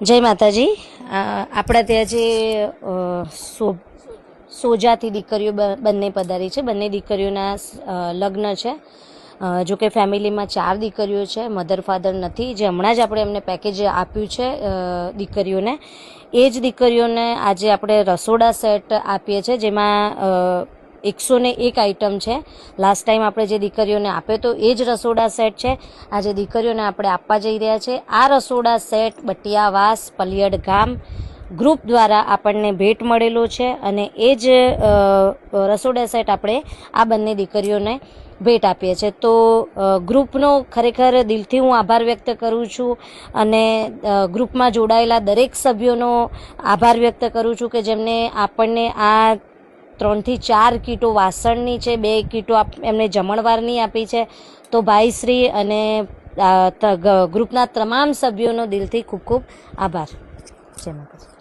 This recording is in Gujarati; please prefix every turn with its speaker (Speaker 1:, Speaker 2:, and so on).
Speaker 1: જય માતાજી। આપણા ત્યાં જે સોજાથી દીકરીઓ બંને પધારી છે, બંને દીકરીઓના લગ્ન છે। જો કે ફેમિલીમાં 4 દીકરીઓ છે, મધર ફાધર નથી। જે હમણાં જ આપણે એમને પેકેજ આપ્યું છે દીકરીઓને, એ જ દીકરીઓને આજે આપણે રસોડા સેટ આપીએ છીએ, જેમાં 101 આઇટમ છે। લાસ્ટ ટાઈમ આપણે જે દીકરીઓને આપ્યો તો એ જ રસોડા સેટ છે, આજે દીકરીઓને આપણે આપવા જઈ રહ્યા છે। આ રસોડા સેટ બટિયાવાસ પલિયડ ગામ ગ્રુપ દ્વારા આપણને ભેટ મળેલો છે અને એ જ રસોડા સેટ આપણે આ બંને દીકરીઓને ભેટ આપીએ છીએ। તો ગ્રુપનો ખરેખર દિલથી હું આભાર વ્યક્ત કરું છું અને ગ્રુપમાં જોડાયેલા દરેક સભ્યોનો આભાર વ્યક્ત કરું છું કે જેમને આપણને આ 3 થી 4 કીટો વાસણની છે, 2 કીટો એમને જમણવારની આપી છે। તો ભાઈશ્રી અને ગ્રુપના તમામ સભ્યોનો દિલથી ખૂબ ખૂબ આભાર। જય માતાજી।